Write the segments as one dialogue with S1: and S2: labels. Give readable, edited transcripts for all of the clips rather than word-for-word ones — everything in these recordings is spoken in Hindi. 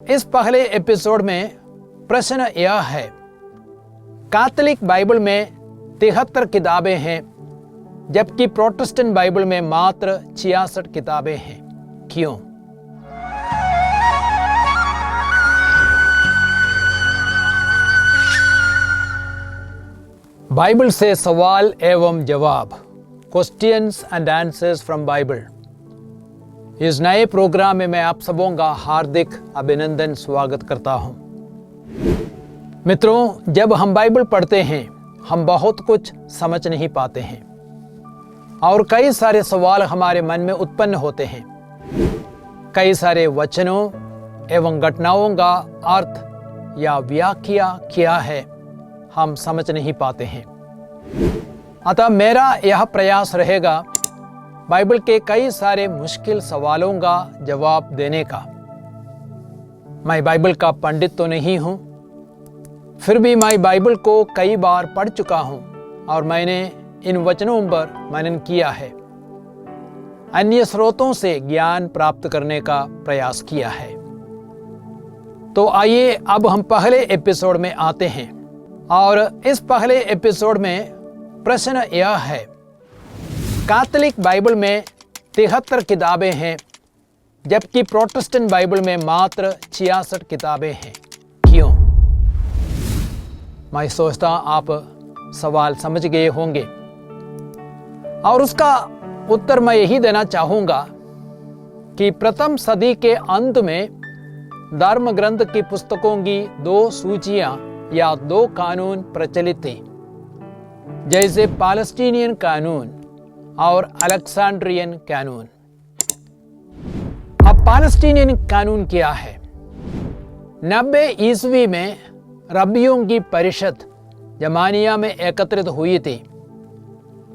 S1: इस पहले एपिसोड में प्रश्न यह है, कैथोलिक बाइबल में 73 किताबें हैं जबकि प्रोटेस्टेंट बाइबल में मात्र 66 किताबें हैं। क्यों? बाइबल से सवाल एवं जवाब, questions and answers from Bible. इस नए प्रोग्राम में मैं आप सबों का हार्दिक अभिनंदन स्वागत करता हूं। मित्रों, जब हम बाइबल पढ़ते हैं हम बहुत कुछ समझ नहीं पाते हैं और कई सारे सवाल हमारे मन में उत्पन्न होते हैं। कई सारे वचनों एवं घटनाओं का अर्थ या व्याख्या क्या है हम समझ नहीं पाते हैं। अतः मेरा यह प्रयास रहेगा बाइबल के कई सारे मुश्किल सवालों का जवाब देने का। मैं बाइबल का पंडित तो नहीं हूं, फिर भी मैं बाइबल को कई बार पढ़ चुका हूं और मैंने इन वचनों पर मनन किया है, अन्य स्रोतों से ज्ञान प्राप्त करने का प्रयास किया है। तो आइए अब हम पहले एपिसोड में आते हैं और इस पहले एपिसोड में प्रश्न यह है, कैथोलिक बाइबल में 73 किताबें हैं जबकि प्रोटेस्टेंट बाइबल में मात्र 66 किताबें हैं। क्यों? मैं सोचता आप सवाल समझ गए होंगे और उसका उत्तर मैं यही देना चाहूंगा कि प्रथम सदी के अंत में धर्म ग्रंथ की पुस्तकों की 2 सूचियां या 2 कानून प्रचलित थे, जैसे पैलेस्टीनियन कानून और अलेक्जेंड्रियन कानून। अब पैलेस्टीनियन कानून क्या है? 90 ईस्वी में रब्बियों की परिषद जमानिया में एकत्रित हुई थी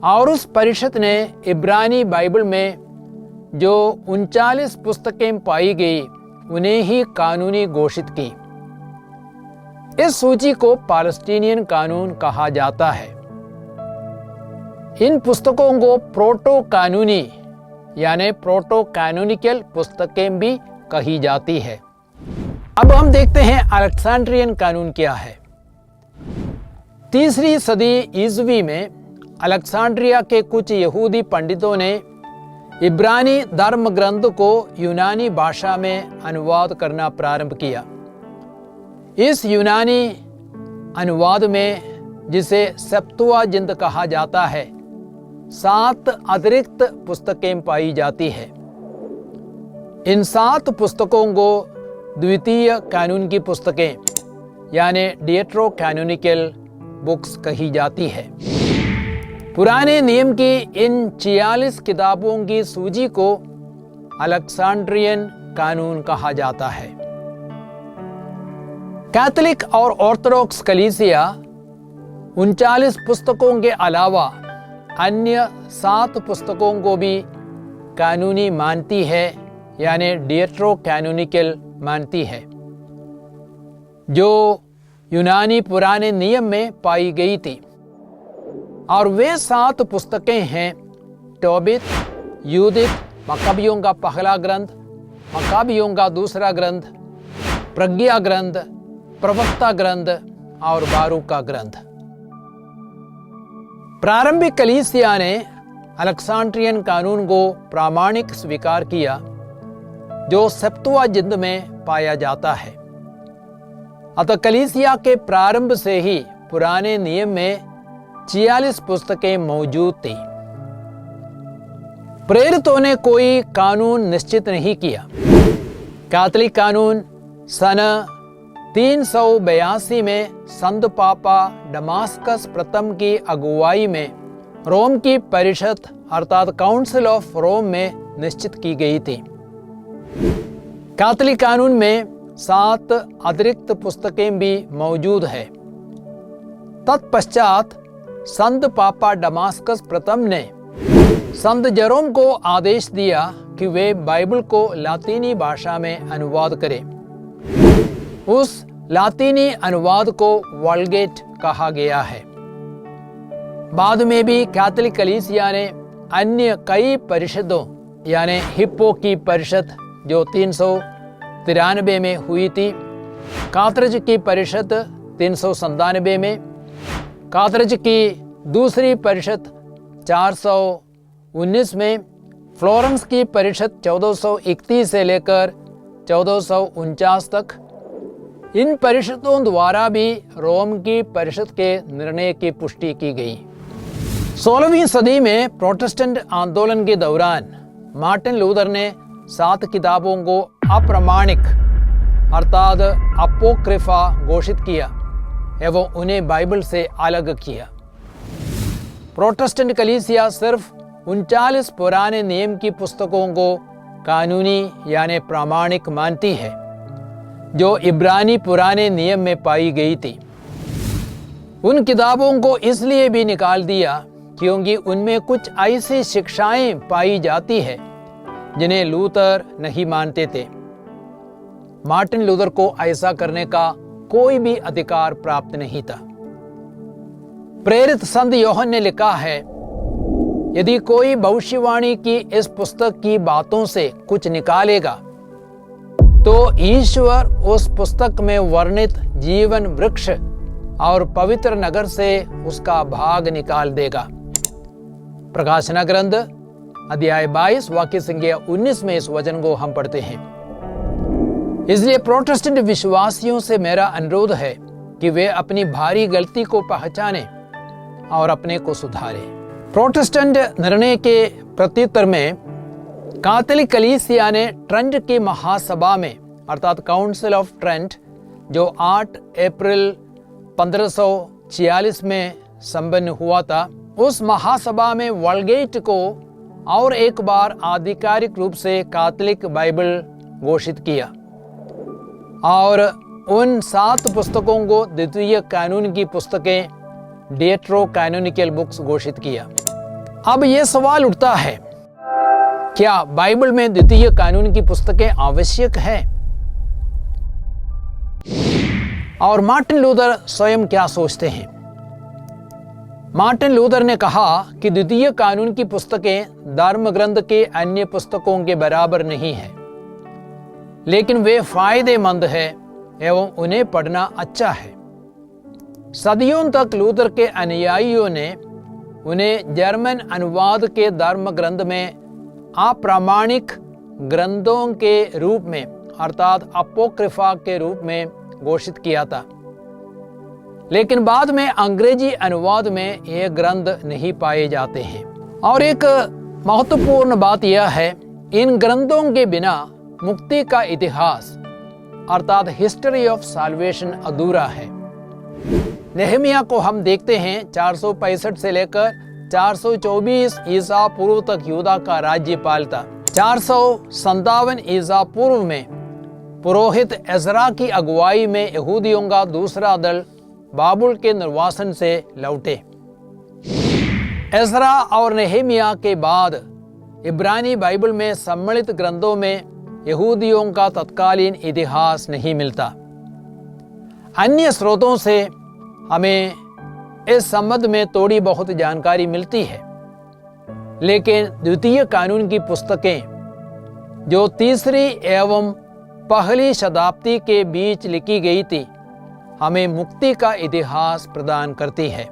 S1: और उस परिषद ने इब्रानी बाइबल में जो 39 पुस्तकें पाई गई उन्हें ही कानूनी घोषित की। इस सूची को पैलेस्टीनियन कानून कहा जाता है। इन पुस्तकों को प्रोटो कानूनी यानी प्रोटो कैनोनिकल पुस्तकें भी कही जाती है। अब हम देखते हैं अलेक्जेंड्रियन कानून क्या है। 3री सदी ईस्वी में अलेक्जेंड्रिया के कुछ यहूदी पंडितों ने इब्रानी धर्म ग्रंथ को यूनानी भाषा में अनुवाद करना प्रारंभ किया। इस यूनानी अनुवाद में, जिसे सेप्तुअजिंट कहा जाता है, 7 अतिरिक्त पुस्तकें पाई जाती है। इन 7 पुस्तकों को द्वितीय कानून की पुस्तकें यानी डिएट्रो कैनोनिकल बुक्स कही जाती है। पुराने नियम की इन 46 किताबों की सूची को अलेक्जेंड्रियन कानून कहा जाता है। कैथोलिक और ऑर्थोडॉक्स कलीसिया 39 पुस्तकों के अलावा अन्य 7 पुस्तकों को भी कानूनी मानती है यानी डिएट्रो कैनोनिकल मानती है, जो यूनानी पुराने नियम में पाई गई थी। और वे 7 पुस्तकें हैं टोबित, यूदित, मकाबियों का पहला ग्रंथ, मकाबियों का दूसरा ग्रंथ, प्रज्ञा ग्रंथ, प्रवक्ता ग्रंथ और बारूक का ग्रंथ। प्रारंभिक कलीसिया ने अलेक्जेंड्रियन कानून को प्रामाणिक स्वीकार किया, जो सेप्तुअजिंट में पाया जाता है। अतः कलीसिया के प्रारंभ से ही पुराने नियम में 46 पुस्तकें मौजूद थी। प्रेरितों ने कोई कानून निश्चित नहीं किया। कैथोलिक कानून सन 382 में संत पापा दमास्कस प्रथम की अगुवाई में रोम की परिषद अर्थात काउंसिल ऑफ रोम में निश्चित की गई थी। कैथोलिक कानून में 7 अतिरिक्त पुस्तकें भी मौजूद है। तत्पश्चात संत पापा दमास्कस प्रथम ने संत जेरोम को आदेश दिया कि वे बाइबल को लातीनी भाषा में अनुवाद करें। उस लातीनी अनुवाद को वल्गेट कहा गया है। बाद में भी कैथोलिक कलीसिया ने अन्य कई परिषदों यानी हिप्पो की परिषद जो 393 में हुई थी। कातरज की परिषद 397 में, कातरज की दूसरी परिषद 419 में, फ्लोरेंस की परिषद 1431 से लेकर 1449 तक। इन परिषदों द्वारा भी रोम की परिषद के निर्णय की पुष्टि की गई। 16वीं सदी में प्रोटेस्टेंट आंदोलन के दौरान मार्टिन लूथर ने 7 किताबों को अप्रामाणिक अर्थात अपोक्रिफा घोषित किया एवं उन्हें बाइबल से अलग किया। प्रोटेस्टेंट कलीसिया सिर्फ 39 पुराने नियम की पुस्तकों को कानूनी यानी प्रामाणिक मानती है, जो इब्रानी पुराने नियम में पाई गई थी। उन किताबों को इसलिए भी निकाल दिया क्योंकि उनमें कुछ ऐसी शिक्षाएं पाई जाती है जिन्हें लूथर नहीं मानते थे। मार्टिन लूथर को ऐसा करने का कोई भी अधिकार प्राप्त नहीं था। प्रेरित संत योहन ने लिखा है, यदि कोई भविष्यवाणी की इस पुस्तक की बातों से कुछ निकालेगा तो ईश्वर उस पुस्तक में वर्णित जीवन वृक्ष और पवित्र नगर से उसका भाग निकाल देगा। प्रकाशना ग्रंथ अध्याय 22 वाक्य संख्या 19 में इस वचन को हम पढ़ते हैं। इसलिए प्रोटेस्टेंट विश्वासियों से मेरा अनुरोध है कि वे अपनी भारी गलती को पहचानें और अपने को सुधारें। प्रोटेस्टेंट निर्णय के प्रत्युत्तर में कैथोलिक कलीसिया ने ट्रेंट की महासभा में अर्थात काउंसिल ऑफ ट्रेंट, जो 8 अप्रैल 1546 में संपन्न हुआ था, उस महासभा में वल्गेट को और एक बार आधिकारिक रूप से कैथोलिक बाइबल घोषित किया और उन 7 पुस्तकों को द्वितीय कानून की पुस्तकें डेट्रो कैनोनिकल बुक्स घोषित किया। अब यह सवाल उठता है, क्या बाइबल में द्वितीय कानून की पुस्तकें आवश्यक है? और मार्टिन लूथर स्वयं क्या सोचते हैं? मार्टिन लूथर ने कहा कि द्वितीय कानून की पुस्तकें धर्म ग्रंथ के अन्य पुस्तकों के बराबर नहीं है, लेकिन वे फायदेमंद है एवं उन्हें पढ़ना अच्छा है। सदियों तक लूथर के अनुयायियों ने उन्हें जर्मन अनुवाद के धर्म ग्रंथ में अप्रामाणिक ग्रंथों के रूप में अर्थात अपोक्रिफा के रूप में घोषित किया था, लेकिन बाद में अंग्रेजी अनुवाद में ये ग्रंथ नहीं पाए जाते हैं। और एक महत्वपूर्ण बात यह है, इन ग्रंथों के बिना मुक्ति का इतिहास अर्थात हिस्ट्री ऑफ साल्वेशन अधूरा है। नेहमिया को हम देखते हैं 465 से लेकर 424 ईसा पूर्व तक यहूदा का राज्यपाल था। 457 ईसा पूर्व में पुरोहित एजरा की अगुवाई में यहूदियों का दूसरा दल बाबुल के निर्वासन से लौटे। एजरा और नेहमिया के बाद इब्रानी बाइबल में सम्मिलित ग्रंथों में यहूदियों का तत्कालीन इतिहास नहीं मिलता। अन्य स्रोतों से हमें इस संबंध में थोड़ी बहुत जानकारी मिलती है, लेकिन द्वितीय कानून की पुस्तकें जो तीसरी एवं पहली शताब्दी के बीच लिखी गई थी, हमें मुक्ति का इतिहास प्रदान करती है।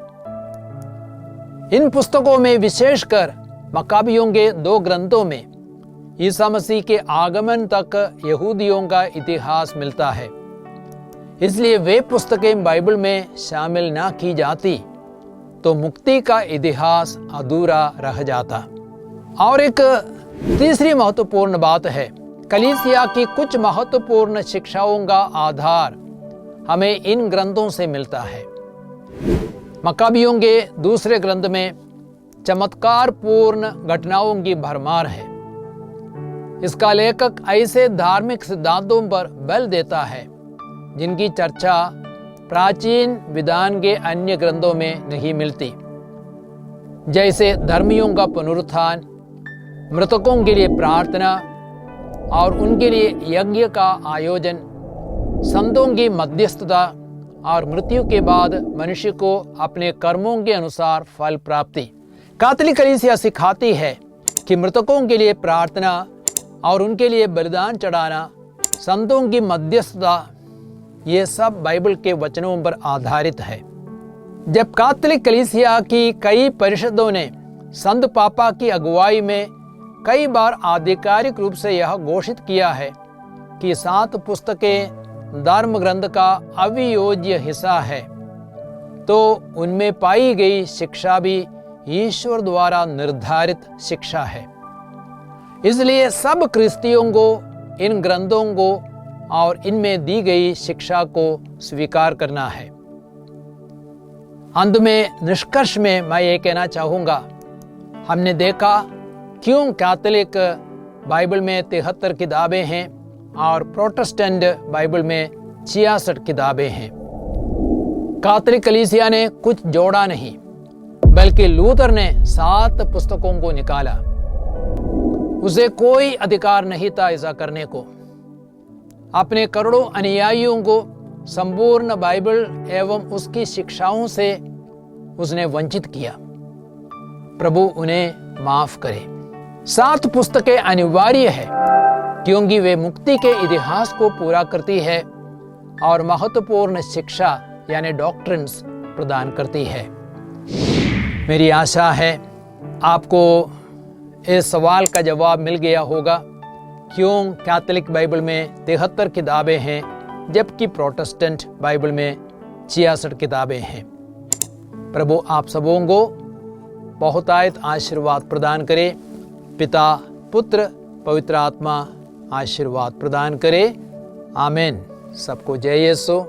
S1: इन पुस्तकों में विशेषकर मकाबियों के 2 ग्रंथों में ईसा मसीह के आगमन तक यहूदियों का इतिहास मिलता है। इसलिए वे पुस्तकें बाइबल में शामिल ना की जाती तो मुक्ति का इतिहास अधूरा रह जाता। और एक तीसरी महत्वपूर्ण बात है, कलीसिया की कुछ महत्वपूर्ण शिक्षाओं का आधार हमें इन ग्रंथों से मिलता है। मकाबियों के दूसरे ग्रंथ में चमत्कार पूर्ण घटनाओं की भरमार है। इसका लेखक ऐसे धार्मिक सिद्धांतों पर बल देता है जिनकी चर्चा प्राचीन विधान के अन्य ग्रंथों में नहीं मिलती, जैसे धर्मियों का पुनरुत्थान, मृतकों के लिए प्रार्थना और उनके लिए यज्ञ का आयोजन, संतों की मध्यस्थता और मृत्यु के बाद मनुष्य को अपने कर्मों के अनुसार फल प्राप्ति। कैथोलिक कलीसिया सिखाती है कि मृतकों के लिए प्रार्थना और उनके लिए बलिदान चढ़ाना संतों की मध्यस्थता, ये सब बाइबल के वचनों पर आधारित है। जब कैथोलिक कलीसिया की कई परिषदों ने संत पापा की अगुवाई में कई बार आधिकारिक रूप से यह घोषित किया है कि 7 पुस्तकें धर्म ग्रंथ का अवियोज्य हिस्सा है, तो उनमें पाई गई शिक्षा भी ईश्वर द्वारा निर्धारित शिक्षा है। इसलिए सब क्रिस्तियों को इन ग्रंथों को और इनमें दी गई शिक्षा को स्वीकार करना है। अंत में निष्कर्ष में मैं ये कहना चाहूँगा, हमने देखा क्यों कैथोलिक बाइबल में 73 किताबें हैं और प्रोटेस्टेंट बाइबल में 66 किताबें हैं। कैथोलिक कलीसिया ने कुछ जोड़ा नहीं, बल्कि लूथर ने 7 पुस्तकों को निकाला। उसे कोई अधिकार नहीं था ऐसा करने को। अपने करोड़ों अनुयायियों को संपूर्ण बाइबल एवं उसकी शिक्षाओं से उसने वंचित किया। प्रभु उन्हें माफ करे। 7 पुस्तकें अनिवार्य है क्योंकि वे मुक्ति के इतिहास को पूरा करती है और महत्वपूर्ण शिक्षा यानी डॉक्ट्रिन्स प्रदान करती है। मेरी आशा है आपको इस सवाल का जवाब मिल गया होगा, क्यों कैथोलिक बाइबल में 73 किताबें हैं जबकि प्रोटेस्टेंट बाइबल में 66 किताबें हैं। प्रभु आप सबों को बहुतायत आशीर्वाद प्रदान करे। पिता, पुत्र, पवित्र आत्मा आशीर्वाद प्रदान करे। आमीन। सबको जय यीशु।